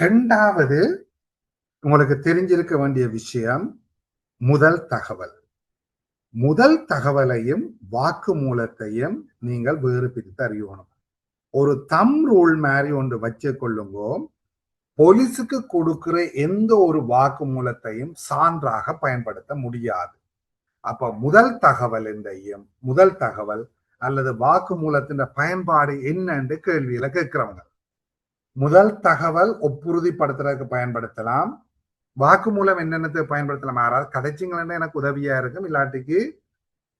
இரண்டாவது உங்களுக்கு தெரிஞ்சிருக்க வேண்டிய விஷயம் முதல் தகவல். முதல் தகவலையும் வாக்குமூலத்தையும் நீங்கள் வேறு பிரித்து அறியணும். ஒரு தம் ரூல் மாதிரி ஒன்று வச்சு கொள்ளுங்கோ. போலீஸுக்கு கொடுக்கிற எந்த ஒரு வாக்குமூலத்தையும் சான்றாக பயன்படுத்த முடியாது. அப்ப முதல் தகவல் அல்லது வாக்குமூலத்தின் பயன்பாடு என்னன்னு கேள்வியில கேட்கிறவங்க. முதல் தகவல் ஒப்புறுதிப்படுத்துறதுக்கு பயன்படுத்தலாம். வாக்குமூலம் என்னென்னத்தை பயன்படுத்தலாம். யாராவது கதைச்சிங்களா எனக்கு உதவியா இருக்கும், இல்லாட்டிக்கு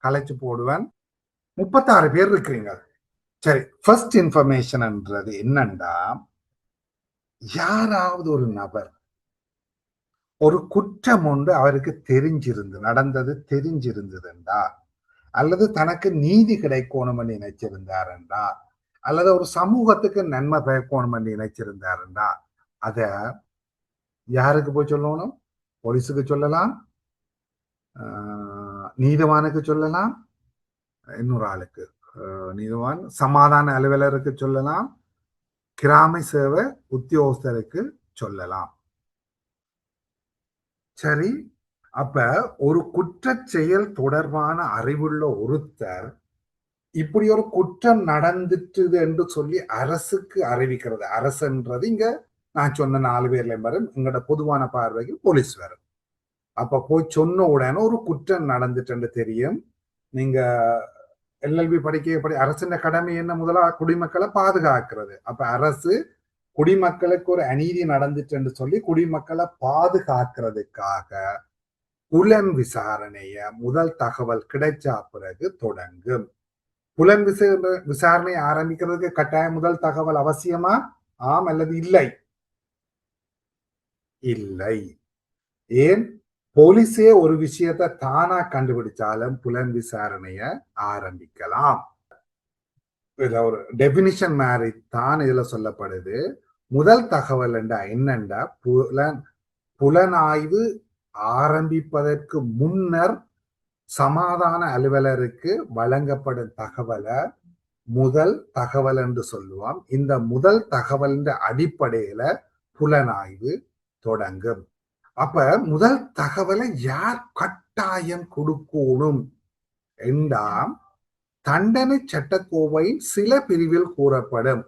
கலைச்சு போடுவேன். 36 பேர் இருக்கிறீங்க. சரி, ஃபர்ஸ்ட் இன்ஃபர்மேஷன்ன்றது என்னண்டா, யாராவது ஒரு நபர் ஒரு குற்றம் ஒன்று அவருக்கு நடந்தது தெரிஞ்சிருந்ததுண்டா, அல்லது தனக்கு நீதி கிடைக்கணும் நினைச்சிருந்தாருண்டா, அல்லது ஒரு சமூகத்துக்கு நன்மை பயக்கணும் நினைச்சிருந்தாருண்டா, அத யாருக்கு போய் சொல்லணும்? போலீஸுக்கு சொல்லலாம், நீதிவானுக்கு சொல்லலாம், இன்னொரு ஆளுக்கு நீதிவான் சமாதான அலுவலருக்கு சொல்லலாம், கிராம சேவை உத்தியோகஸ்தருக்கு சொல்லலாம். சரி, அப்ப ஒரு குற்ற செயல் தொடர்பான அறிவுள்ள ஒருத்தர் இப்படி ஒரு குற்றம் நடந்துட்டுது என்று சொல்லி அரசுக்கு அறிவிக்கிறது. அரசுன்றது இங்க நான் சொன்ன 4 பேர்ல வரும், எங்களோட பொதுவான பார்வைக்கு போலீஸ் வரும். அப்ப போய் சொன்ன உடனே ஒரு குற்றம் நடந்துட்டு தெரியும். நீங்க எல்எல்பி அரசின் கடமை என்ன? முதலா குடிமக்களை பாதுகாக்கிறது. அப்ப அரசு குடிமக்களுக்கு ஒரு அநீதி நடந்துட்டு சொல்லி குடிமக்களை பாதுகாக்கிறதுக்காக புலன் விசாரணைய முதல் தகவல் கிடைச்சா பிறகு தொடங்கும். புலன் விசாரணை ஆரம்பிக்கிறதுக்கு கட்டாயம் முதல் தகவல் அவசியமா? ஆம் அல்லது இல்லை? இல்லை. ஏன்? போலீஸே ஒரு விஷயத்தை தானா கண்டுபிடிச்சாலும் புலன் விசாரணைய ஆரம்பிக்கலாம். ஒரு டெபினிஷன் மாதிரி தான் இதுல சொல்லப்படுது. முதல் தகவல் என்னண்டா, புலனாய்வு ஆரம்பிப்பதற்கு முன்னர் சமாதான அலுவலருக்கு வழங்கப்படும் தகவலை முதல் தகவல் என்று சொல்லுவோம். இந்த முதல் தகவலின் அடிப்படையில புலனாய்வு தொடங்கும். அப்ப முதல் தகவலை யார் கட்டாயம் கொடுக்கணும் என்றால், தண்டனை சட்டக்கோவையின் சில பிரிவில் கூறப்படும்.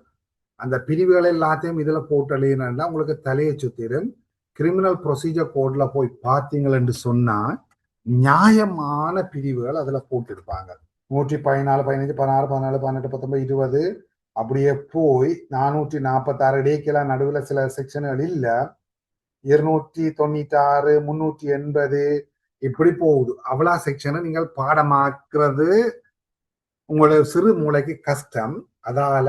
அந்த பிரிவுகள் எல்லாத்தையும் இதுல போட்டலைன்னா உங்களுக்கு தலையை சுத்திடும். கிரிமினல் ப்ரொசீஜர் கோட்ல போய் பார்த்தீங்கள் என்று சொன்னா நியாயமான பிரிவுகள் அதுல போட்டிருப்பாங்க. 114, 15, 16, 14, 18, 19, 20 அப்படியே போய் 446 இடைக்கெல்லாம் நடுவுல சில செக்ஷன்கள் இல்ல, 296, 380 இப்படி போகுது. அவ்வளோ செக்ஷனை நீங்கள் பாடமாக்குறது உங்களோட சிறு மூளைக்கு கஷ்டம். அதால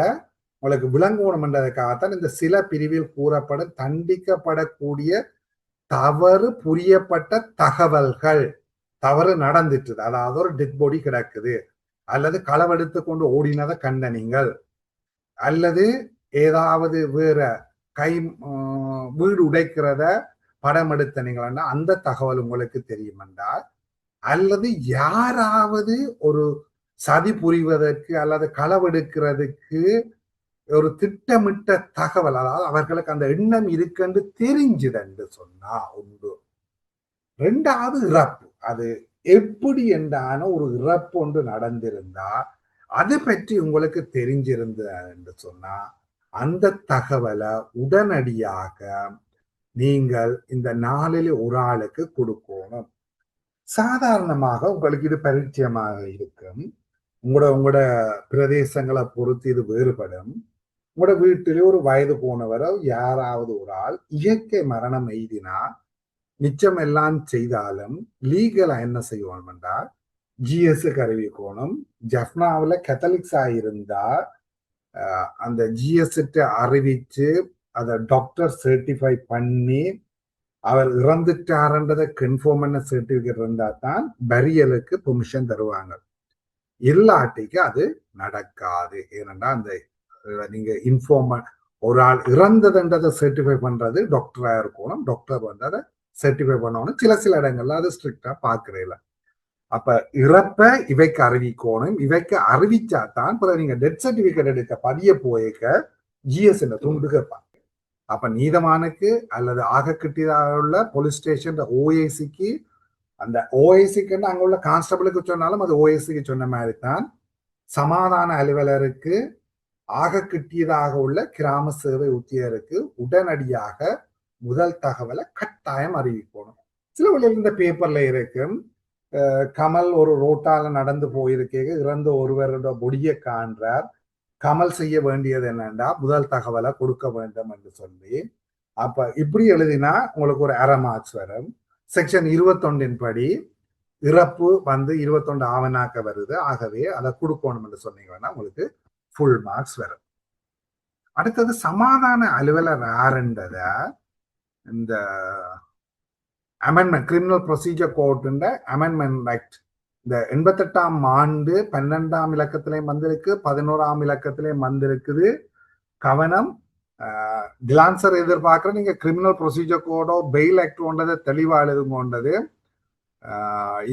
உங்களுக்கு விளங்கணும் என்றதுக்காகத்தான் இந்த சில பிரிவில் கூறப்படும் தண்டிக்கப்படக்கூடிய தவறு புரியப்பட்ட தகவல்கள், தவறு நடந்துட்டு, அதாவது ஒரு டெட் பாடி கிடக்குது, அல்லது களவெடுத்து கொண்டு ஓடினதை கண்ட நீங்கள், அல்லது ஏதாவது வேற வீடு உடைக்கிறத படம் எடுத்த நீங்களா அந்த தகவல் உங்களுக்கு தெரியும் என்றால், அல்லது யாராவது ஒரு சதி புரிவதற்கு அல்லது களவெடுக்கிறதுக்கு ஒரு திட்டமிட்ட தகவல், அதாவது அவர்களுக்கு அந்த எண்ணம் இருக்குன்னு தெரிஞ்சுது என்று சொன்னா உண்டு. 2வது இறப்பு. அது எப்படி என்றான ஒரு இறப்பு ஒன்று நடந்திருந்தா அதை பற்றி உங்களுக்கு தெரிஞ்சிருந்தது என்று சொன்னா அந்த தகவலை உடனடியாக நீங்கள் இந்த 4ல் ஒரு ஆளுக்கு கொடுக்கணும். சாதாரணமாக உங்களுக்கு இது பரிச்சயமாக இருக்கும். உங்களோட பிரதேசங்களை பொறுத்து இது வேறுபடும். உங்களோட வீட்டிலே ஒரு வயது போனவரோ யாராவது ஒரு ஆள் இயற்கை மரணம் எய்தினா மிச்சம் எல்லாம் செய்தாலும் லீகலா என்ன செய்வோம் என்றால் ஜிஎஸ்க்கு அறிவிக்கணும். ஜப்னாவில் கத்தலிக்ஸ் ஆயிருந்தா அந்த ஜிஎஸ் அறிவிச்சு அதை டாக்டர் சர்டிஃபை பண்ணி அவர் இறந்துட்டாருன்றதை கன்ஃபார்ம் பண்ண சர்டிபிகேட் இருந்தா தான் பரியலுக்கு பெர்மிஷன் தருவாங்க. இல்லாட்டிக்கு அது நடக்காது. ஏனென்றா அந்த நீங்க இன்ஃபார்ம் ஒரு ஆள் இறந்ததுன்றதை சர்டிஃபை பண்றது டாக்டரா இருக்கணும். டாக்டர் வந்து அதை சர்டிஃபை பண்ணணும். சில இடங்கள்ல அது ஸ்ட்ரிக்டா பாக்குறேன். அப்ப இறப்ப இவைக்கு அறிவிக்கணும். இவைக்கு அறிவிச்சா தான் பிறகு நீங்க டெத் சர்டிபிகேட் எடுக்க பதிய போயிருக்க ஜிஎஸ் துண்டு கேட்பாங்க. அப்ப நீதமானுக்கு அல்லது ஆக கிட்டியதாக உள்ள போலீஸ் ஸ்டேஷன் ஓஏசிக்கு, அந்த ஓஏசிக்குன்னு அங்க உள்ள கான்ஸ்டபிளுக்கு சொன்னாலும் அது ஓஏசிக்கு சொன்ன மாதிரி தான் சமாதான அலுவலருக்கு ஆக கிட்டியதாக உள்ள கிராம சேவை உத்தியருக்கு உடனடியாக முதல் தகவலை கட்டாயம் அறிவிக்கணும். சில வழியில் இந்த பேப்பர்ல இருக்கும், கமல் ஒரு ரோட்டால நடந்து போயிருக்கே இறந்த ஒருவரோட பொடியை காண்றார், கமல் செய்ய வேண்டியது என்னன்னா முதல் தகவலை கொடுக்க வேண்டும் என்று சொல்லி, அப்ப இப்படி எழுதினா உங்களுக்கு ஒரு அரை மார்க்ஸ் வரும். செக்ஷன் 21 படி இறப்பு வந்து 21 ஆவணாக்க வருது, ஆகவே அதை கொடுக்கணும் என்று சொன்னீங்கன்னா உங்களுக்கு ஃபுல் மார்க்ஸ் வரும். அடுத்தது சமாதான அலுவலர் யாருன்றத இந்த amendment criminal procedure court amendment act இந்த 88ஆம் ஆண்டு 12ஆம் இலக்கத்திலையும் வந்திருக்கு, 11ஆம் இலக்கத்திலையும் வந்திருக்குது. கவனம், கிளான்சர் எதிர்பார்க்கிற நீங்க கிரிமினல் ப்ரொசீஜர் கோடோ பெயில் ஆக்ட் கொண்டது தெளிவா எழுதுங்கொண்டது.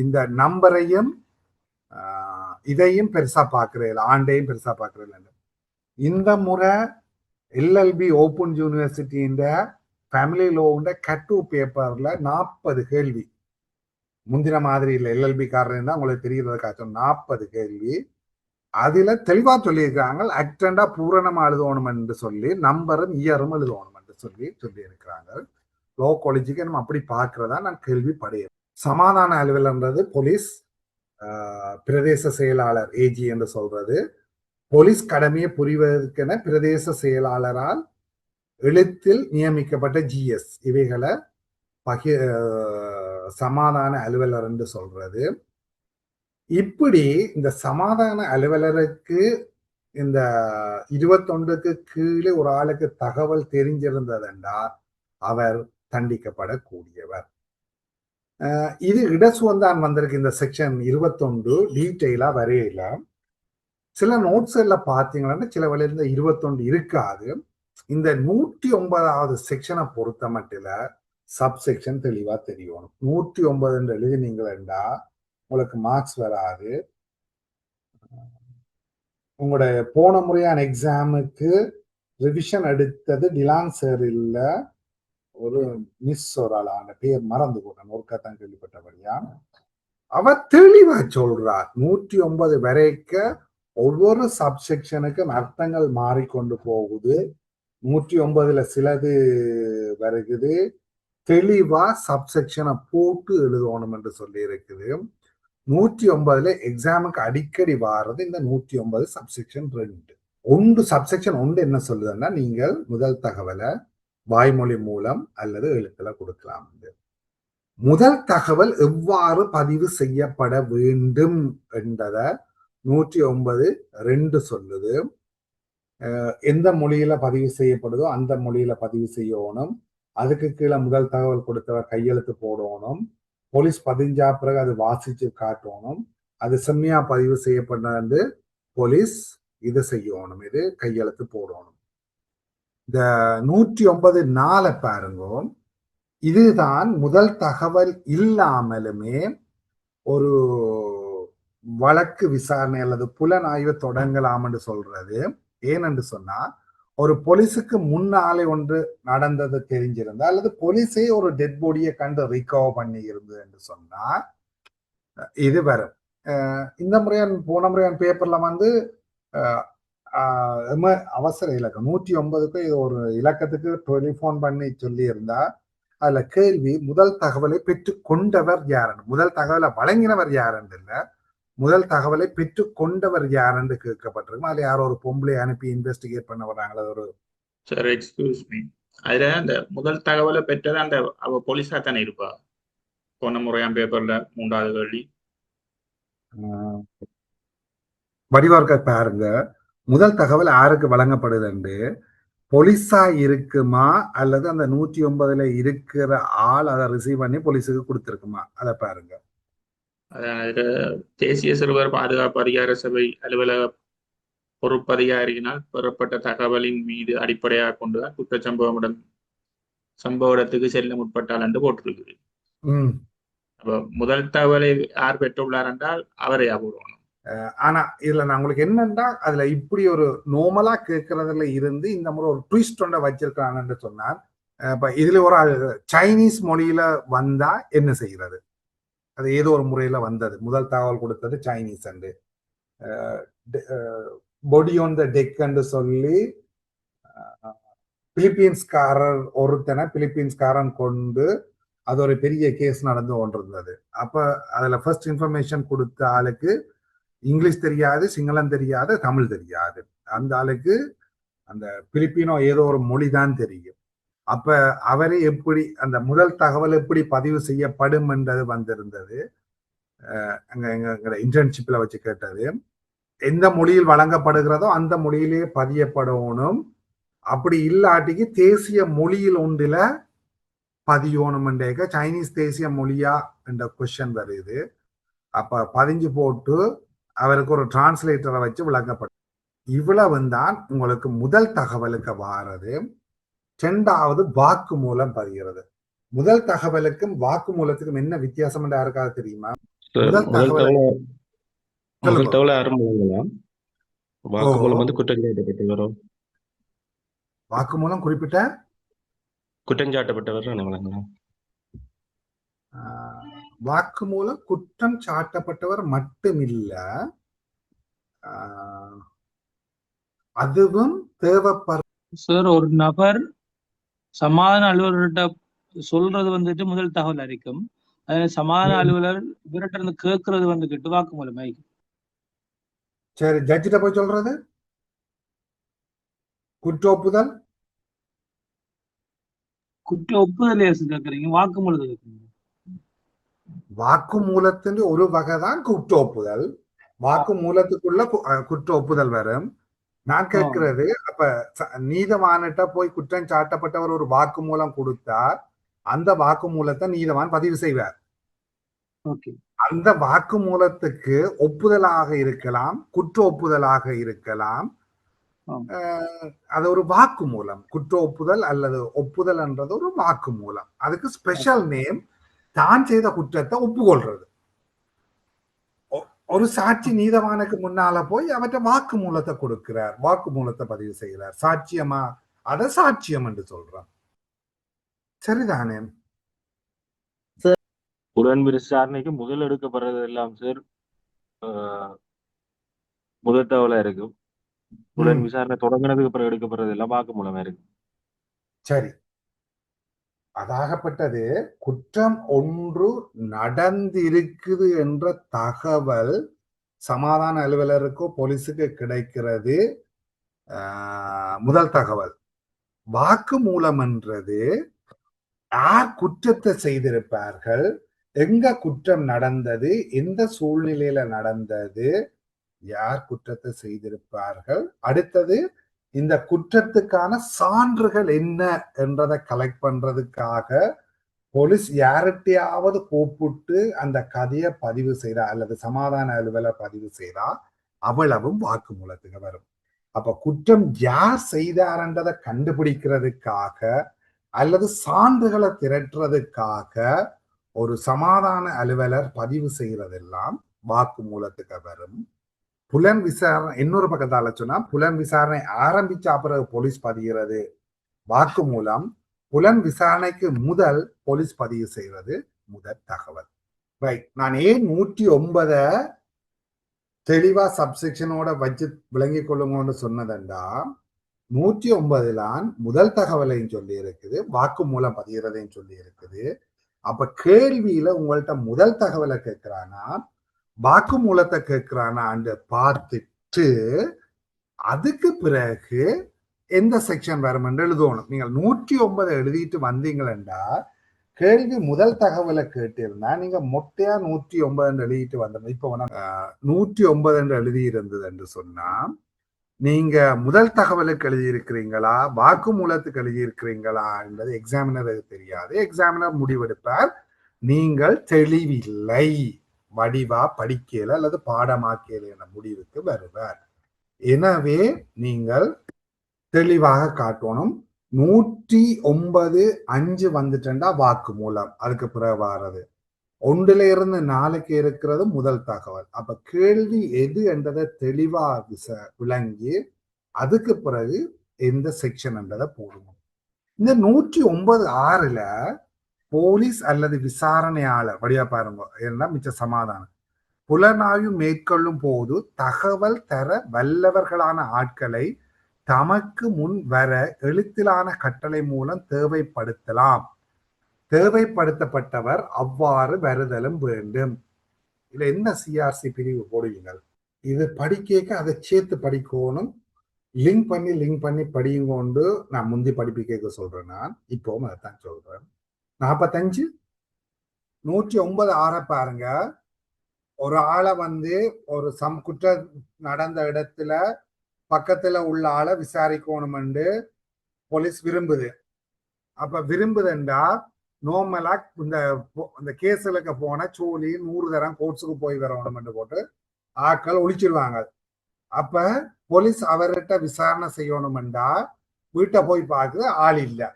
இந்த நம்பரையும் இதையும் பெருசா பார்க்கிறேன், ஆண்டையும் பெருசா பார்க்கிறேன். இந்த முறை எல்எல்பி ஓப்பன் யூனிவர்சிட்டியின் ஃபேமிலி லோவுண்ட கட்டு பேப்பர்ல 40 கேள்வி, முந்தின மாதிரி இல்லை, எல்எல்பி காரன் தான் உங்களுக்கு தெரிகிறதுக்காக 40 கேள்வி. அதுல தெளிவா சொல்லியிருக்கிறாங்க, ஆக்டண்டா பூரணமா எழுதணும் என்று சொல்லி நம்பரும் இயரும் எழுதணும் என்று சொல்லி இருக்கிறாங்க. லோ காலேஜுக்கு நம்ம அப்படி பார்க்கிறதா நான் கேள்விப்படுகிறேன். சமாதான அலுவலர்ன்றது போலீஸ் பிரதேச செயலாளர் ஏஜி என்று சொல்றது, போலீஸ் கடமையை புரிவதற்கென பிரதேச செயலாளரால் எழுத்தில் நியமிக்கப்பட்ட ஜிஎஸ், இவைகளை சமாதான அலுவலர் என்று சொல்றது. இப்படி இந்த சமாதான அலுவலருக்கு இந்த 21க்கு கீழே ஒரு ஆளுக்கு தகவல் தெரிஞ்சிருந்ததென்றால் அவர் தண்டிக்கப்படக்கூடியவர். இது இடசுவந்தான் வந்திருக்கு. இந்த செக்ஷன் 21 டீட்டெயிலா வரையில சில நோட்ஸ் எல்லாம் பார்த்தீங்கன்னா சில வழியில இந்த 21 இருக்காது. இந்த 109வது செக்ஷனை பொறுத்த மட்டும் சப்செக்ஷன் தெளிவா தெரியணும். 109 எழுதினீங்களா உங்களுக்கு மார்க்ஸ் வராது. உங்களுடைய போன முறையான எக்ஸாமுக்கு ரிவிஷன் எடுத்தது டிலான் சார் இல்ல, ஒரு மிஸ் ஒரு ஆளான பேர் மறந்து போட்டேன், ஒரு கத்தான் கேள்விப்பட்டபடியா. அவர் தெளிவா சொல்றார் 109 வரைக்கும் ஒவ்வொரு சப்செக்ஷனுக்கும் அர்த்தங்கள் மாறிக்கொண்டு போகுது. 109ல சிலது வருகுது, தெளிவா சப்செக்ஷனை போட்டு எழுதணும் என்று சொல்லி இருக்குது. 109ல எக்ஸாமுக்கு அடிக்கடி வாரது இந்த 109 சப்செக்ஷன் 2. சப்செக்ஷன் 1 என்ன சொல்லுதுன்னா, நீங்கள் முதல் தகவலை வாய்மொழி மூலம் அல்லது எழுத்துல கொடுக்கலாம். முதல் தகவல் எவ்வாறு பதிவு செய்யப்பட வேண்டும் என்றத 109(2) சொல்லுது. எந்த மொழியில பதிவு செய்யப்படுதோ அந்த மொழியில பதிவு செய்யணும். அதுக்கு கீழே முதல் தகவல் கொடுத்தவர் கையெழுத்து போடணும். போலீஸ் பதிஞ்சா பிறகு அது வாசிச்சு காட்டணும். அது செம்மையா பதிவு செய்யப்பட்டு போலீஸ் இது செய்யணும், இது கையெழுத்து போடணும். இந்த 109(4) பாருங்க, இதுதான் முதல் தகவல் இல்லாமலுமே ஒரு வழக்கு விசாரணை அல்லது புலனாய்வு தொடங்கலாம் என்று சொல்றது. ஏனென்று சொன்னா, ஒரு போலீஸுக்கு முன்னாலே ஒன்று நடந்தது தெரிஞ்சிருந்தா அல்லது போலீஸே ஒரு டெட் பாடியை கண்டு ரிகவர் பண்ணி இருந்தது என்று சொன்னா இது வரும். இந்த முறையான போன முறையான பேப்பர்ல வந்து அவசர இலக்கம் 109க்கு இது ஒரு இலக்கத்துக்கு டெலிபோன் பண்ணி சொல்லி இருந்தா அதுல கேள்வி முதல் தகவலை பெற்று கொண்டவர் யாருன்னு, முதல் தகவலை வழங்கினவர் யாருன்னு இல்ல, முதல் தகவலை பெற்று கொண்டவர் யாருன்னு கேட்கப்பட்டிருக்கும். அதுல யாரோ ஒரு பொம்பளை அனுப்பி இன்வெஸ்டிகேட் பண்ண வர்றாங்களா ஒரு சார், எக்ஸ்கியூஸ் மீ, அதுல அந்த முதல் தகவலை பெற்றது அந்த அவ போலீஸா தானே இருப்பா? போன முறையான் பேப்பர்ல 3வது கேள்வி வடிவார்க்க பாருங்க, முதல் தகவல் யாருக்கு வழங்கப்படுதுன்னு போலீஸா இருக்குமா அல்லது அந்த 109ல இருக்கிற ஆள் அதை ரிசீவ் பண்ணி போலீஸுக்கு கொடுத்திருக்குமா, அதை பாருங்க. அதாவது தேசிய சிறுவர் பாதுகாப்பு அதிகார சபை அலுவலக பொறுப்பதிகாரியினால் பெறப்பட்ட தகவலின் மீது அடிப்படையாக கொண்டுதான் சம்பவ இடத்துக்கு செல்ல முற்பட்டால் என்று போட்டிருக்குது. அப்ப முதல் தகவலை யார் பெற்றுள்ளார் என்றால் அவரை போடணும். ஆனா இதுல நான் உங்களுக்கு என்னன்னா அதுல இப்படி ஒரு நார்மலா கேட்கறதுல இருந்து இந்த முறை ஒரு ட்விஸ்ட் ஒன்றை வச்சிருக்கான்னு சொன்னார். இப்ப இதுல ஒரு சைனீஸ் மொழியில வந்தா என்ன செய்யறது? அது ஏதோ ஒரு முறையில வந்தது. முதல் தகவல் கொடுத்தது சைனீஸ் அண்டு பொடி ஆன் த டெக் என்று சொல்லி பிலிப்பீன்ஸ்காரர் ஒருத்தனை பிலிப்பீன்ஸ்காரன் கொண்டு அது ஒரு பெரிய கேஸ் நடந்து கொண்டிருந்தது. அப்ப அதுல ஃபர்ஸ்ட் இன்ஃபர்மேஷன் கொடுத்த ஆளுக்கு இங்கிலீஷ் தெரியாது, சிங்களம் தெரியாது, தமிழ் தெரியாது. அந்த ஆளுக்கு அந்த பிலிப்பினோ ஏதோ ஒரு மொழி தான் தெரியும். அப்ப அவரை எப்படி அந்த முதல் தகவல் எப்படி பதிவு செய்யப்படும் என்றது வந்திருந்தது. அங்க எங்க இன்டர்ன்ஷிப்ல வச்சு கேட்டது. எந்த மொழியில் வழங்கப்படுகிறதோ அந்த மொழியிலே பதியப்படணும். அப்படி இல்லாட்டிக்கு தேசிய மொழியில் ஒன்றில பதியணும் என்றேக்க சைனீஸ் தேசிய மொழியா என்ற கொஸ்டின் வருது. அப்ப பதிஞ்சு போட்டு அவருக்கு ஒரு டிரான்ஸ்லேட்டரை வச்சு விளக்கப்படும். இவ்வளவு தான் உங்களுக்கு முதல் தகவலுக்கு வாரது. இரண்டாவது வாக்கு மூலம் பதிகிறது. முதல் தகவலுக்கும் வாக்கு மூலத்துக்கும் என்ன வித்தியாசம் என்று யாருக்காவது தெரியுமா? முதல் தகவல் வாக்குமூலம் வந்து குற்றஞ்சாட்டப்பட்டவர் வரும். வாக்குமூலம் குறிப்பிட்ட குற்றஞ்சாட்டப்பட்டவர் வழங்கலாம். வாக்குமூலம் குற்றம் சாட்டப்பட்டவர் மட்டுமில்ல, அதுவும் தேவைப்படுற சார் ஒரு நபர் சமாதான அலுவலர்கிட்ட சொல்றது வந்துட்டு முதல் தகவல் அறிக்கும். அதனால சமாதான அலுவலர் இவர்கிட்ட இருந்து கேட்கறது வந்துகிட்டு வாக்குமூலம் ஆயிக்கும். சரி, ஜட்ஜிட்ட போய் சொல்றது குற்ற ஒப்புதல். குற்ற ஒப்புதல் கேட்கறீங்க, வாக்குமூலத்தை கேட்கறீங்க. வாக்குமூலத்தின் ஒரு வகைதான் குற்ற ஒப்புதல். வாக்குமூலத்துக்குள்ள குற்ற ஒப்புதல் வரும். நான் கேட்கிறது, அப்ப நீதவான்கிட்ட போய் குற்றம் சாட்டப்பட்டவர் ஒரு வாக்குமூலம் கொடுத்தார், அந்த வாக்குமூலத்தை நீதவான் பதிவு செய்வார். அந்த வாக்குமூலத்துக்கு ஒப்புதலாக இருக்கலாம், குற்ற ஒப்புதலாக இருக்கலாம். அது ஒரு வாக்குமூலம். குற்ற ஒப்புதல் அல்லது ஒப்புதல் என்றது ஒரு வாக்குமூலம். அதுக்கு ஸ்பெஷல் நேம் தான் செய்த குற்றத்தை ஒப்புக்கொள்றது. ஒரு சாட்சி நீதவானுக்கு முன்னால போய் அவற்றை வாக்குமூலத்தை கொடுக்கிறார், வாக்குமூலத்தை பதிவு செய்கிறார். சாட்சியமா? அத சாட்சியம் என்று சொல்றான். சரிதானே? புலன் விசாரணைக்கு முதல் எடுக்கப்படுறது எல்லாம் சார் முதல் தகவலா இருக்கும். புலன் விசாரணை தொடங்கினதுக்கு பிறகு எடுக்கப்படுறது எல்லாம் வாக்குமூலமா இருக்கு. சரி, அதாகப்பட்டது குற்றம் ஒன்று நடந்திருக்குது என்ற தகவல் சமாதான அலுவலருக்கோ போலீஸுக்கு கிடைக்கிறது முதல் தகவல். வாக்கு மூலம் என்றது யார் குற்றத்தை செய்திருப்பார்கள், எங்க குற்றம் நடந்தது, எந்த சூழ்நிலையில நடந்தது, யார் குற்றத்தை செய்திருப்பார்கள், அடுத்தது இந்த குற்றத்துக்கான சான்றுகள் என்ன என்றதை கலெக்ட் பண்றதுக்காக போலீஸ் யார்கிட்டையாவது கூப்பிட்டு அந்த கதையை பதிவு செய்தா அல்லது சமாதான அலுவலர் பதிவு செய்தா அவ்வளவும் வாக்குமூலத்துக்கு வரும். அப்ப குற்றம் யார் செய்தார்ன்றதை கண்டுபிடிக்கிறதுக்காக அல்லது சான்றுகளை திரட்டுறதுக்காக ஒரு சமாதான அலுவலர் பதிவு செய்யறதெல்லாம் வாக்குமூலத்துக்கு வரும். புலன் விசாரணை இன்னொரு பக்கத்தால சொன்னா, புலன் விசாரணை ஆரம்பிச்ச பிறகு போலீஸ் பதிகிறது வாக்குமூலம். புலன் விசாரணைக்கு முதல் போலீஸ் பதிவு செய்வது முதல் தகவல். ரைட். நான் ஏன் 109 தெளிவா சப்செக்ஷனோட வச்சு விளங்கி கொள்ளுங்கன்னு சொன்னதென்றா, 109 முதல் தகவலையும் சொல்லி இருக்குது, வாக்குமூலம் பதிகிறதையும் சொல்லி இருக்குது. அப்ப கேள்வியில உங்கள்கிட்ட முதல் தகவலை கேட்கிறானா வாக்குமூலத்தை கேட்கிறானான்னு பார்த்துட்டு அதுக்கு பிறகு எந்த செக்ஷன் வரும் என்று எழுதணும். நீங்கள் 109 எழுதிட்டு வந்தீங்களா, கேள்வி முதல் தகவலை கேட்டிருந்தா நீங்க மொட்டையா 109 எழுதிட்டு வந்த. இப்ப 109 எழுதி இருந்தது என்று சொன்னா, நீங்க முதல் தகவலுக்கு எழுதியிருக்கிறீங்களா வாக்குமூலத்துக்கு எழுதியிருக்கிறீங்களா என்பது எக்ஸாமினருக்கு தெரியாது. எக்ஸாமினர் முடிவெடுப்பார். நீங்கள் தெளிவில்லை, வடிவா படிக்கல அல்லது பாடமாக்கல என்ற முடிவுக்கு வருவார். எனவே நீங்கள் தெளிவாக காட்டணும். 109(5) வந்துட்டா வாக்கு மூலம், அதுக்கு பிறகு வாரது ஒன்றுல இருந்து 4க்கு இருக்கிறது முதல் தகவல். அப்ப கேள்வி எது என்றதை தெளிவா விளங்கி அதுக்கு பிறகு எந்த செக்ஷன் என்றதை போடுவோம். இந்த 109(6)ல போலீஸ் அல்லது விசாரணையாளர் வழியா பாருங்க, ஏன்னா மிச்ச சமாதானம். புலனாய்வு மேற்கொள்ளும் போது தகவல் தர வல்லவர்களான ஆட்களை தமக்கு முன் வர எழுத்திலான கட்டளை மூலம் தேவைப்படுத்தலாம். தேவைப்படுத்தப்பட்டவர் அவ்வாறு வருதலும் வேண்டும். இதுல என்ன சிஆர்சி பிரிவு போடுவீங்கள்? இது படிக்க அதை சேர்த்து படிக்கணும். லிங்க் பண்ணி படியுங்கொண்டு நான் முந்தி படிப்பிக்க சொல்றேன். நான் இப்பவும் அதைத்தான் சொல்றேன். 45 109(6) பாருங்க. ஒரு ஆளை ஒரு குற்றம் நடந்த இடத்துல பக்கத்துல உள்ள ஆளை விசாரிக்கணும் போலீஸ் விரும்புது. அப்ப விரும்புதுண்டா நார்மலா இந்த கேஸுக்கு போன சோழி 100 தரம் கோர்ட்ஸுக்கு போய் வரணும் போட்டு ஆட்கள் ஒழிச்சிருவாங்க. அப்ப போலீஸ் அவர்கிட்ட விசாரணை செய்யணும்டா வீட்டை போய் பார்க்குது, ஆள் இல்லை.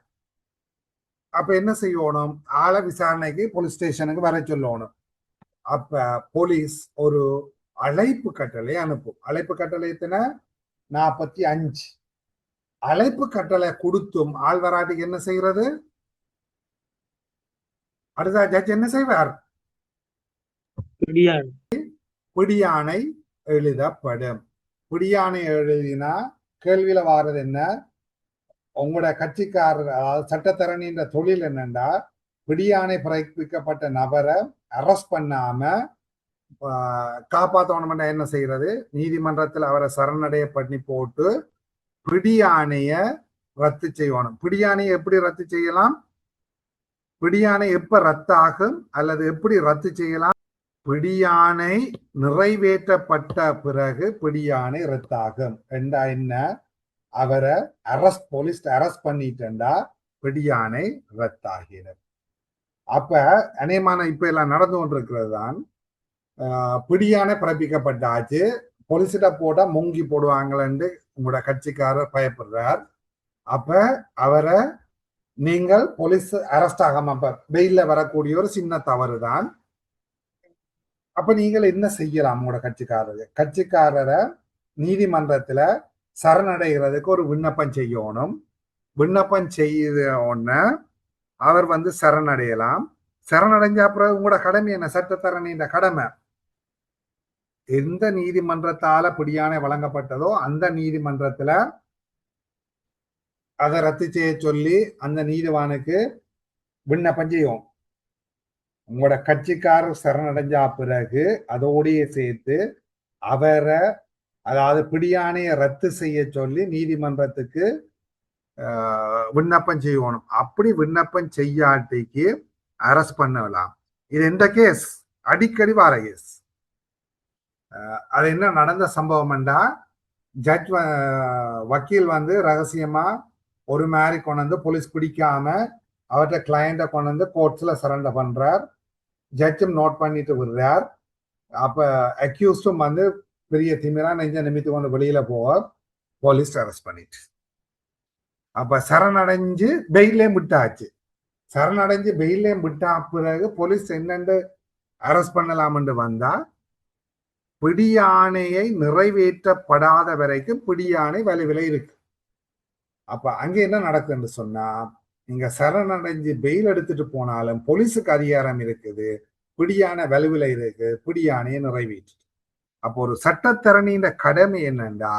அப்ப என்ன செய்யணும்? ஆளை விசாரணைக்கு போலீஸ் ஸ்டேஷனுக்கு வர சொல்லணும். அப்ப போலீஸ் ஒரு அழைப்பு கட்டளை அனுப்பும். அழைப்பு கட்டளை எத்தனை? 45. அழைப்பு கட்டளை கொடுத்தும் ஆள் வராட்டிக்கு என்ன செய்யறது? அடுத்த ஜட்ஜ் என்ன செய்வார்? பிடியாணை எழுதப்படும். பிடியாணை எழுதினா கேள்வியில வாரது என்ன? உங்களோட கட்சிக்காரர், அதாவது சட்டத்தரணின்ற தொழில் என்னண்டா பிடியாணை பிறப்பிக்கப்பட்ட நபரை அரெஸ்ட் பண்ணாம காப்பாற்றணும்னா என்ன செய்யறது? நீதிமன்றத்தில் அவரை சரணடைய பண்ணி போட்டு பிடியாணைய ரத்து செய்யணும். பிடியாணையை எப்படி ரத்து செய்யலாம்? பிடியாணை எப்ப ரத்தாகும் அல்லது எப்படி ரத்து செய்யலாம்? பிடியாணை நிறைவேற்றப்பட்ட பிறகு பிடியாணை ரத்தாகும். என்றா என்ன? அவரை போலீஸ் அரெஸ்ட் பண்ணிட்டா பிடியாணை ரத்தாகிறது. அப்ப அநேகமான இப்ப எல்லாம் நடந்து கொண்டிருக்கிறது தான். பிடியாணை பிறப்பிக்கப்பட்டாச்சு, போலீஸ்கிட்ட போட்டா முங்கி போடுவாங்களன்னு உங்களோட கட்சிக்காரர் பயப்படுறார். அப்ப அவரை நீங்கள் போலீஸ் அரெஸ்ட் ஆகாம வெயில்ல வரக்கூடிய ஒரு சின்ன தவறு தான். அப்ப நீங்கள் என்ன செய்யலாம்? உங்களோட கட்சிக்காரரை நீதிமன்றத்துல சரணடைகிறதுக்கு ஒரு விண்ணப்பம் செய்யணும். விண்ணப்பம் செய்த உடனே அவர் சரணடையலாம். சரணடைஞ்ச அப்புறம் உங்களோட கடமை என்ன? சட்டத்தரணின்ற கடமை. எந்த நீதிமன்றத்தால பிடியாணை வழங்கப்பட்டதோ அந்த நீதிமன்றத்துல அதை ரத்து செய்ய சொல்லி அந்த நீதிவானுக்கு விண்ணப்பம் செய்யும். உங்களோட கட்சிக்காரர் சரணடைஞ்சா பிறகு அதோடைய சேர்த்து அவரை, அதாவது பிடியாணையை ரத்து செய்ய சொல்லி நீதிமன்றத்துக்கு விண்ணப்பம் செய்யணும். அப்படி விண்ணப்பம் செய்யாட்டிக்கு அரெஸ்ட் பண்ணலாம். இது எந்த கேஸ்? அடிக்கடி வார கேஸ். அது என்ன நடந்த சம்பவம்டா, ஜட்ஜ் வக்கீல் ரகசியமா ஒரு மாதிரி கொண்டு போலீஸ் பிடிக்காம அவர்கிட்ட கிளையண்ட கொண்டு கோர்ட்ஸ்ல சரண்டர் பண்றார். ஜட்ஜும் நோட் பண்ணிட்டு விடுறார். அப்ப அக்யூஸ்டும் பெரிய திமிரா நெஞ்ச நிமித்து கொண்டு வெளியில போக போலீஸ் அரெஸ்ட் பண்ணிட்டு, அப்ப சரணடைஞ்சு பெயிலையும் விட்டாச்சு. சரணடைஞ்சு பெயிலையும் விட்டா பிறகு போலீஸ் என்னென்று அரெஸ்ட் பண்ணலாம்னு வந்தா பிடியாணையை நிறைவேற்றப்படாத வரைக்கும் பிடியாணை வலுவில இருக்கு. அப்ப அங்க என்ன நடக்குன்னு சொன்னா, நீங்க சரணடைஞ்சு பெயில் எடுத்துட்டு போனாலும் போலீஸுக்கு அதிகாரம் இருக்குது, பிடியாணை வலுவில இருக்கு, பிடியாணையை நிறைவேற்று. அப்போ ஒரு சட்டத்தரணின்ற கடமை என்னன்னா,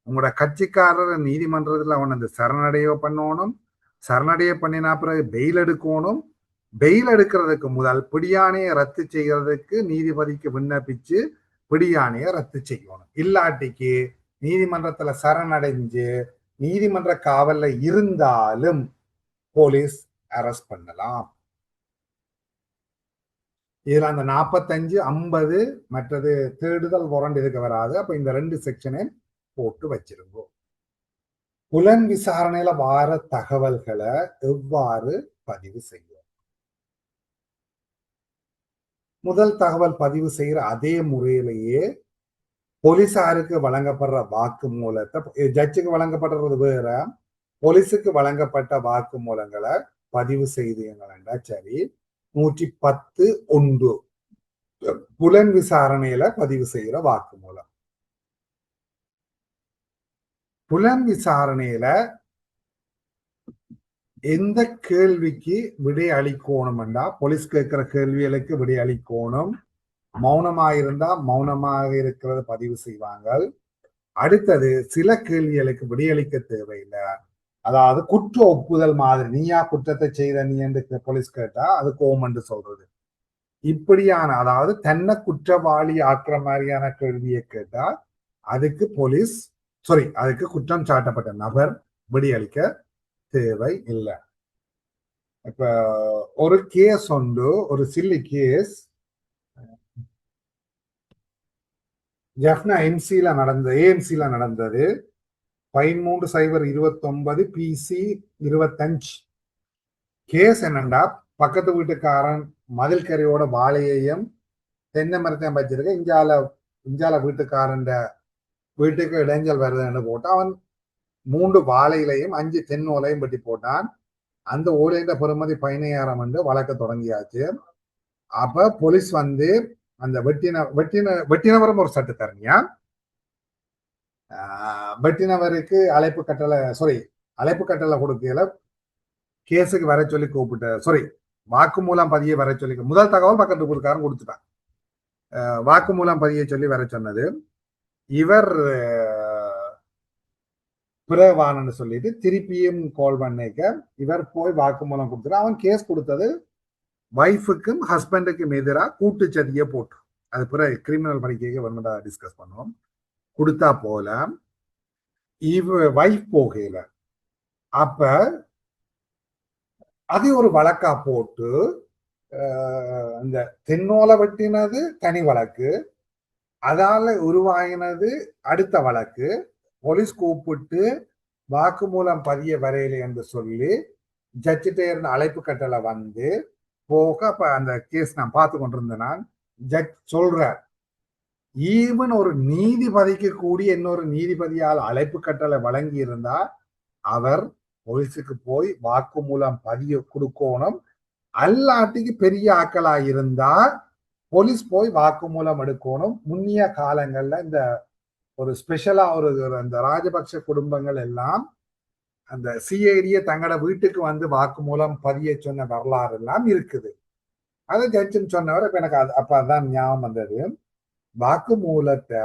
உங்களோட கட்சிக்காரர் நீதிமன்றத்துல அவன் சரணடைய பண்ணணும். சரணடைய பண்ணினா பிறகு பெயில் எடுக்கணும். பெயில் எடுக்கிறதுக்கு முதல் பிடியாணையை ரத்து செய்யறதுக்கு நீதிபதிக்கு விண்ணப்பிச்சு பிடியாணையை ரத்து செய்யணும். இல்லாட்டிக்கு நீதிமன்றத்துல சரணடைஞ்சு நீதிமன்ற காவல்ல இருந்தாலும் போலீஸ் அரெஸ்ட் பண்ணலாம். இதுல அந்த 45, 50 மற்றது தேடுதல் வாரண்ட் இதுக்கு வராது. அப்ப இந்த 2 செக்ஷனை போட்டு வச்சிருங்க. புலன் விசாரணையில வார தகவல்களை எவ்வாறு பதிவு செய்யும்? முதல் தகவல் பதிவு செய்யற அதே முறையிலேயே போலீசாருக்கு வழங்கப்படுற வாக்கு மூலத்தை, ஜட்ஜுக்கு வழங்கப்படுறது வேற, போலீஸுக்கு வழங்கப்பட்ட வாக்கு மூலங்களை பதிவு செய்தீங்கன்னா சரி. 110(1) புலன் விசாரணையில பதிவு செய்யற வாக்குமூலம். புலன் விசாரணையில எந்த கேள்விக்கு விடை அளிக்கணும்டா போலீஸ் கேட்கிற கேள்விகளுக்கு விடை அளிக்கணும். மௌனமாக இருந்தா மௌனமாக இருக்கிறத பதிவு செய்வாங்க. அடுத்தது சில கேள்விகளுக்கு விடையளிக்க தேவையில்லை. அதாவது குற்ற ஒப்புதல் மாதிரி, நீயா குற்றத்தை செய்த நீ என்று போலீஸ் கேட்டா அது கோம் என்று சொல்றது. இப்படியான அதாவது தன்னை குற்றவாளி ஆக்குற மாதிரியான கேள்வியை கேட்டா அதுக்கு அதுக்கு குற்றம் சாட்டப்பட்ட நபர் விடையளிக்க தேவை இல்லை. இப்ப ஒரு கேஸ் உண்டு, ஒரு சில்லி கேஸ் ஜெஃப்னா ஏஎம்சில நடந்தது. 13/029 PC 25. கேஸ் என்னண்டா, பக்கத்து வீட்டுக்காரன் மதில் கரையோட வாழையையும் தென்னை மரத்தையும் வச்சிருக்க, இஞ்சால வீட்டுக்காரன் வீட்டுக்கு இடைஞ்சல் வருதுன்னு போட்டு அவன் 3 வாழையிலையும் 5 தென் ஓலையும் வெட்டி போட்டான். அந்த ஓலையில பெறுமதி 15,000 என்று வழக்க தொடங்கியாச்சு. அப்ப போலீஸ் வந்து அந்த வெட்டினவரும் ஒரு சட்டத்தரணியா, வெட்டினவருக்கு அழைப்பு கட்டளை கொடுக்கல, கேஸுக்கு வர சொல்லி கூப்பிட்டு வாக்குமூலம் பதிய வர சொல்லி, முதல் தகவல் பக்கத்து ஊருக்காரன் கொடுத்துட்டான். வாக்குமூலம் பதிய சொல்லி வர சொன்னது. இவர் பிறவானன்னு சொல்லிட்டு திருப்பியும் கால் பண்ணிக்க இவர் போய் வாக்குமூலம் கொடுத்துட்டு, அவன் கேஸ் கொடுத்தது வைஃபுக்கும் ஹஸ்பண்டுக்கும் எதிராக கூட்டுச்சதியை போட்டு, அது பிறகு கிரிமினல் படிக்க வரணும்டா டிஸ்கஸ் பண்ணுவோம். கொடுத்தா போல வைஃப் போகல. அப்ப அது ஒரு வழக்கா போட்டு இந்த தென்னோலை வெட்டினது தனி வழக்கு, அதால உருவாகினது அடுத்த வழக்கு. போலீஸ் கூப்பிட்டு வாக்குமூலம் பதிய வரையில என்று சொல்லி ஜட்ஜிட்ட இருந்து அழைப்பு கட்டளை வந்து போக, அப்ப அந்த கேஸ் நான் பார்த்து கொண்டிருந்தேன். நான் ஜட்ஜ் சொல்றார், ஈவன் ஒரு நீதிபதிக்கு கூடிய இன்னொரு நீதிபதியால் அழைப்பு கட்டளை வழங்கி இருந்தா அவர் போலீஸுக்கு போய் வாக்குமூலம் பதிய கொடுக்கணும். அல்லாட்டிக்கு பெரிய ஆக்களா இருந்தா போலீஸ் போய் வாக்குமூலம் எடுக்கணும். முன்னிய காலங்கள்ல இந்த ஒரு ஸ்பெஷலா அந்த ராஜபக்ஷ குடும்பங்கள் எல்லாம் அந்த சிஐடியை தங்களோட வீட்டுக்கு வந்து வாக்குமூலம் பதிய சொன்ன வரலாறு எல்லாம் இருக்குது. அதை ஜட்ஜுன்னு சொன்னவர் இப்ப எனக்கு அப்ப அதான் ஞாபகம் வந்தது. வாக்குமூலத்தை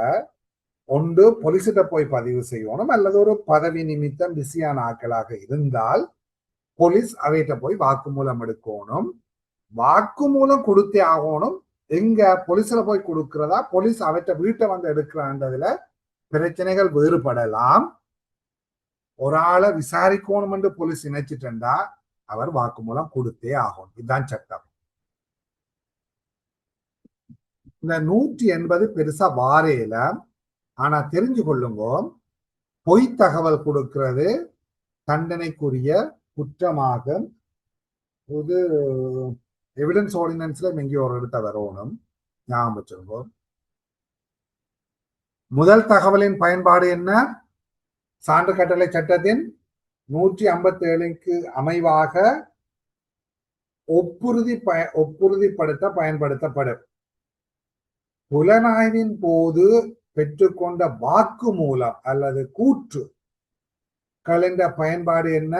ஒன்று போலீஸ்கிட்ட போய் பதிவு செய்யணும், அல்லது ஒரு பதவி நிமித்தம் பிஸியான ஆட்களாக இருந்தால் போலீஸ் அவைகிட்ட போய் வாக்குமூலம் எடுக்கணும். வாக்குமூலம் கொடுத்தே ஆகணும். எங்க போலீஸ்ல போய் கொடுக்கிறதா, போலீஸ் அவற்றை வீட்டை வந்து எடுக்கிறான்றதுல பிரச்சனைகள் வேறுபடலாம். ஒரு ஆளை விசாரிக்கணும் என்று போலீஸ் நினைச்சிட்டா அவர் வாக்குமூலம் கொடுத்தே ஆகணும். இதுதான் சட்டம். இந்த 180 பெருசா வாரையில, ஆனா தெரிஞ்சு கொள்ளுங்க, பொய் தகவல் கொடுக்கிறது தண்டனைக்குரிய குற்றமாக இது எவிடன்ஸ் ஆர்டினன்ஸ்ல எங்கேயோ ஒரு இடத்த வரணும், ஞாபகம் வச்சிருக்கோ. முதல் தகவலின் பயன்பாடு என்ன? சான்று கட்டளை சட்டத்தின் 157க்கு அமைவாக ஒப்புறுதிப்படுத்த பயன்படுத்தப்படும். புலனாய்வின் போது பெற்றுக்கொண்ட வாக்கு மூலம் அல்லது கூற்று கலந்த பயன்பாடு என்ன?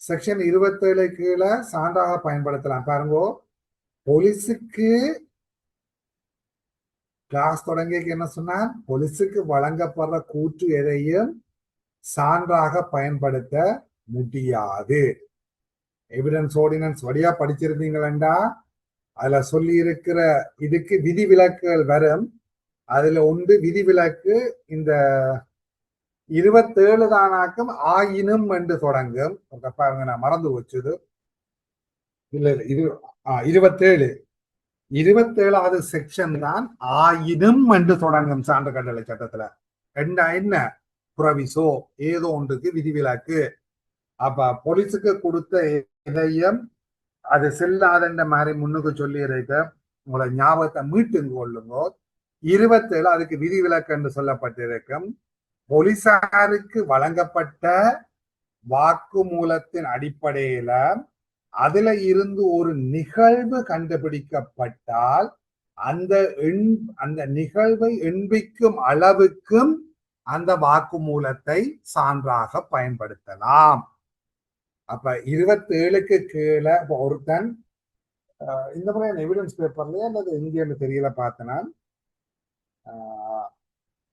செக்ஷன் 27 கீழே சான்றாக பயன்படுத்தலாம். பாருங்க, போலீஸுக்கு கிளாஸ் தொடங்கிய என்ன சொன்னார்? போலீஸுக்கு வழங்கப்படுற கூற்று எதையும் சான்றாக பயன்படுத்த முடியாது. எவிடன்ஸ் ஆர்டினன்ஸ் வழியா படிச்சிருந்தீங்களா? அதுல சொல்லி இருக்கிற இதுக்கு விதிவிலக்குகள் வரும். அதுல ஒன்று விதிவிலக்கு இந்த 27 தானாக்கும் ஆயினும் என்று தொடங்கும். பாருங்க, நான் மறந்து வச்சது. இல்ல இது 27வது செக்ஷன் தான் ஆயினும் என்று தொடங்கும் சான்று கட்டளை சட்டத்துல. என்ன புறவிசோ ஏதோ ஒன்றுக்கு விதிவிலக்கு. அப்ப போலீஸுக்கு கொடுத்த இதையும் அது செல்லாத மாதிரி முன்னுக்கு சொல்லி இருக்க உங்களை ஞாபகத்தை மீட்டுங்க கொள்ளுங்க. 27 அதுக்கு விதிவிலக்கு என்று சொல்லப்பட்டிருக்கும். போலீசாருக்கு வழங்கப்பட்ட வாக்குமூலத்தின் அடிப்படையில அதுல இருந்து ஒரு நிகழ்வு கண்டுபிடிக்கப்பட்டால் அந்த அந்த நிகழ்வை எண்பிக்கும் அளவுக்கும் அந்த வாக்குமூலத்தை சான்றாக பயன்படுத்தலாம். அப்ப 27க்கு கீழே ஒருத்தன் இந்த மாதிரி எவிடன்ஸ் பேப்பர்லயே அல்லது எங்கேன்னு தெரியல பார்த்தனா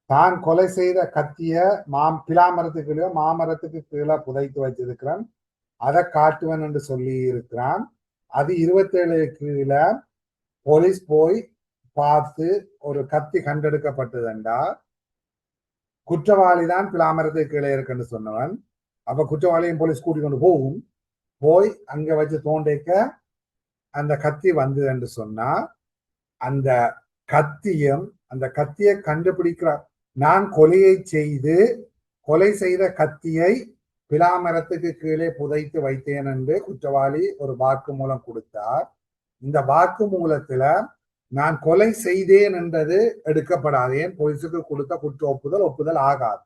தான் கொலை செய்த கத்திய பிலாமரத்துக்கு கீழே மாமரத்துக்கு கீழே புதைத்து வச்சிருக்கிறான், அதை காட்டுவன் என்று சொல்லி இருக்கிறான். அது 27 கீழே போலீஸ் போய் பார்த்து ஒரு கத்தி கண்டெடுக்கப்பட்டதுண்டா குற்றவாளி தான் பிலாமரத்துக்கு கீழே இருக்குன்னு சொன்னவன். அப்ப குற்றவாளியும் போலீஸ் கூட்டிக் கொண்டு போய் அங்க வச்சு தோண்டைக்க அந்த கத்தி வந்தது என்று சொன்னா அந்த கத்தியை கண்டுபிடிக்கிற நான் கொலை செய்த கத்தியை பிலாமரத்துக்கு கீழே புதைத்து வைத்தேன் என்று குற்றவாளி ஒரு வாக்குமூலம் கொடுத்தார். இந்த வாக்குமூலத்துல நான் கொலை செய்தேன் என்றது எடுக்கப்படாது. ஏன் போலீஸுக்கு கொடுத்த குற்ற ஒப்புதல் ஆகாது.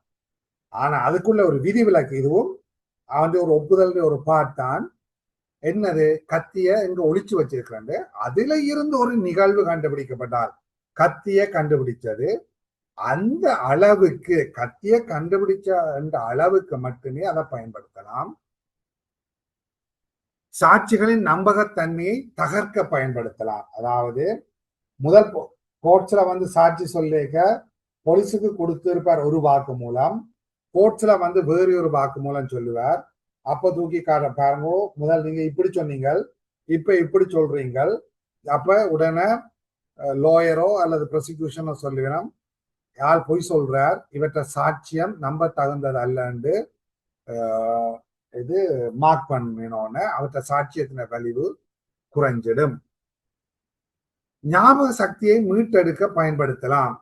ஆனா அதுக்குள்ள ஒரு விதிவிலக்கு, இதுவும் ஒரு ஒப்புதல் ஒரு பாட்டான் என்னது கத்திய எங்க ஒளிச்சு வச்சிருக்கிறாங்க. அதுல இருந்து ஒரு நிகழ்வு கண்டுபிடிக்கப்பட்டால் கத்திய கண்டுபிடிச்சது அந்த அளவுக்கு கத்திய கண்டுபிடிச்ச அந்த அளவுக்கு மட்டுமே அதை பயன்படுத்தலாம். சாட்சிகளின் நம்பகத்தன்மையை தகர்க்க பயன்படுத்தலாம். அதாவது முதல் கோர்ட்ஸ்ல சாட்சி சொல்லிக்க போலீஸுக்கு கொடுத்திருப்பார் ஒரு வாக்கு மூலம், கோர்ட்ஸ்ல வேறு ஒரு வாக்கு மூலம் சொல்லுவார். அப்ப தூக்கி காட்ட பாருங்க, முதல் நீங்க இப்படி சொன்னீங்க, இப்ப இப்படி சொல்றீங்க. அப்ப உடனே லோயரோ அல்லது ப்ராசிக்யூஷனோ சொல்லுவேன் யார் பொய் சொல்றார், இவற்ற சாட்சியம் நம்ப தகுந்தது அல்லன்னு இது மார்க் பண்ணோன்னு அவற்ற சாட்சியத்தின வலிவு குறைஞ்சிடும். ஞாபக சக்தியை மீட்டெடுக்க பயன்படுத்தலாம்.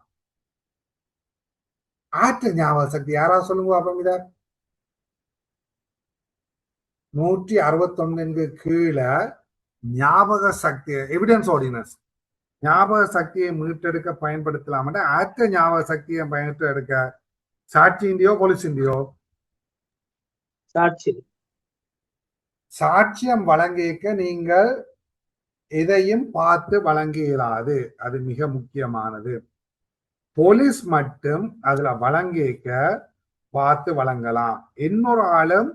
ஆற்ற ஞாபக சக்தி யாராவது சொல்லுங்க அப்ப இத 161 கீழே ஞாபக சக்தி எவிடன்ஸ் ஆர்டினன்ஸ் ஞாபக சக்தியை மீட்டெடுக்க பயன்படுத்தலாம். ஆற்ற ஞாபக சக்தியை மீட்டெடுக்க சாட்சியின்றியோ போலீஸின்றியோ சாட்சியம் வழங்கிக்க நீங்கள் எதையும் பார்த்து வழங்குகிறாது, அது மிக முக்கியமானது. போலீஸ் மட்டும் அதுல வழங்கிக்க பார்த்து வழங்கலாம். இன்னொரு ஆளும்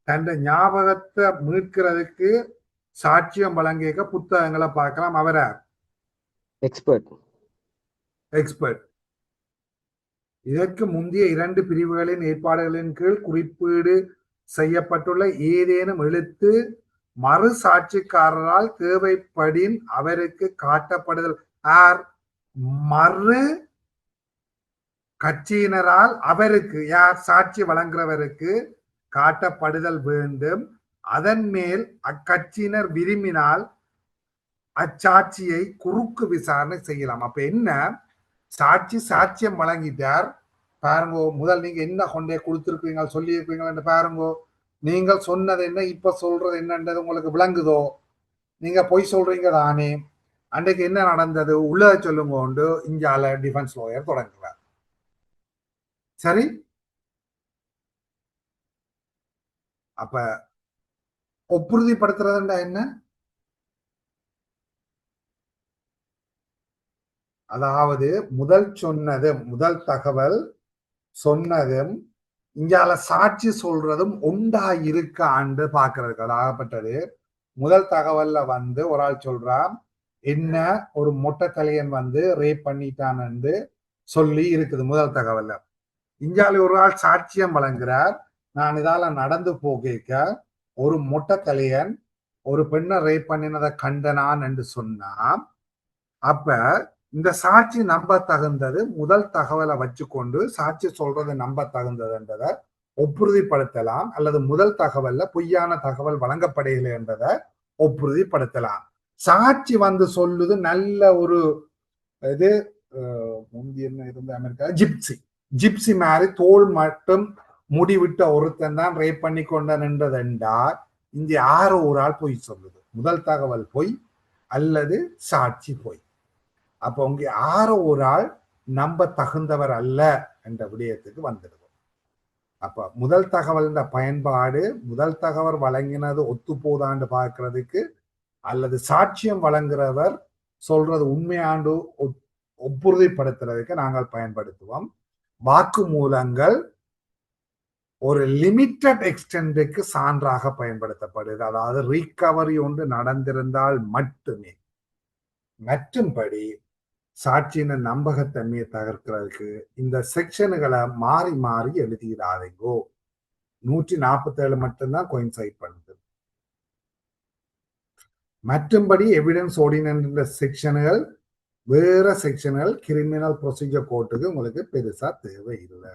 தன் ஞாபகத்தை மீட்கிறதுக்கு சாட்சியம் வழங்கிக்க புத்தகங்களை பார்க்கலாம். அவரை எக்ஸ்பர்ட். இதற்கு முந்தைய 2 பிரிவுகளின் ஏற்பாடுகளின் கீழ் குறிப்பீடு செய்யப்பட்டுள்ள ஏதேனும் எழுத்து மறு சாட்சிக்காரரால் தேவைப்படின் அவருக்கு காட்டப்படுதல் மறு கட்சியினரால் அவருக்கு சாட்சி வழங்குறவருக்கு காட்டப்படுதல் வேண்டும். அதன் மேல் அக்கட்சியினர் விரும்பினால் அச்சாட்சியை குறுக்கு விசாரணை செய்யலாம். அப்ப என்ன, சாட்சியம் வழங்கிட்டார் பாருங்கோ, முதல் நீங்க என்ன கொண்டே கொடுத்திருக்கீங்க சொல்லியிருக்கீங்க பாருங்கோ, நீங்கள் சொன்னது என்ன இப்ப சொல்றது என்னன்றது உங்களுக்கு விளங்குதோ, நீங்க பொய் சொல்றீங்க தானே, அன்றைக்கு என்ன நடந்தது உள்ள சொல்லுங்க உண்டு. இங்கால டிஃபென்ஸ் லாயர் தொடங்குறார். சரி, அப்ப ஒப்புறுதிப்படுத்துறதுண்டா என்ன, அதாவது முதல் தகவல் சொன்னதும் இங்கால சாட்சி சொல்றதும் உண்டா இருக்காண்டு பாக்குறதுக்கு அதாகப்பட்டது. முதல் தகவல்ல ஒரு ஆள் சொல்றான் என்ன ஒரு மொட்டை தலையன் ரேப் பண்ணிட்டான்னு சொல்லி இருக்குது முதல் தகவல்ல. இங்கால ஒரு ஆள் சாட்சியம் வழங்குறார், நான் இதால நடந்து போக ஒரு மொட்டை தலையன் ஒரு பெண்ணை ரேப் பண்ணினதை கண்டனான் என்று சொன்னா, அப்ப இந்த சாட்சி நம்ப தகுந்தது முதல் தகவலை வச்சுக்கொண்டு சாட்சி சொல்றது நம்ப தகுந்ததுன்றதை ஒப்புறுதிப்படுத்தலாம். அல்லது முதல் தகவல்ல பொய்யான தகவல் வழங்கப்படையில்லை என்றதை ஒப்புறுதிப்படுத்தலாம். சாட்சி சொல்லுது நல்ல ஒரு இது என்ன இருந்த அமெரிக்கா ஜிப்சி மாதிரி தோல் மட்டும் முடிவிட்ட ஒருத்தன் தான் ரேப் பண்ணி கொண்டா இங்க யாரோ ஒரு ஆள் பொய் சொல்லுது. முதல் தகவல் பொய் அல்லது சாட்சி பொய். அப்ப உங்க யாரோ ஒரு ஆள் நம்ப தகுந்தவர் அல்ல என்ற விடயத்துக்கு வந்துடுவோம். அப்ப முதல் தகவல் பயன்பாடு முதல் தகவல் வழங்கினது ஒத்து போதாண்டு பார்க்கறதுக்கு அல்லது சாட்சியம் வழங்குறவர் சொல்றது உண்மையாண்டு ஒப்புறுதிப்படுத்துறதுக்கு நாங்கள் பயன்படுத்துவோம். வாக்குமூலங்கள் ஒரு லிமிட்டட் எக்ஸ்டென்டுக்கு சான்றாக பயன்படுத்தப்படுது. அதாவது ரீகவரி ஒன்று நடந்திருந்தால் மட்டுமே. மற்றும்படி சாட்சியின் நம்பகத்தன்மையை தகர்க்கிறதுக்கு இந்த செக்ஷனுகளை மாறி மாறி எழுதிடாதீங்கோ. 147 மட்டும்தான் கோயின்சைட் பண்ணுது. மற்றும்படி எவிடன்ஸ் ஆர்டினன்ஸ் செக்ஷன்கள் வேற செக்ஷன்கள் கிரிமினல் ப்ரொசீஜர் கோர்ட்டுக்கு உங்களுக்கு பெருசா தேவை இல்லை.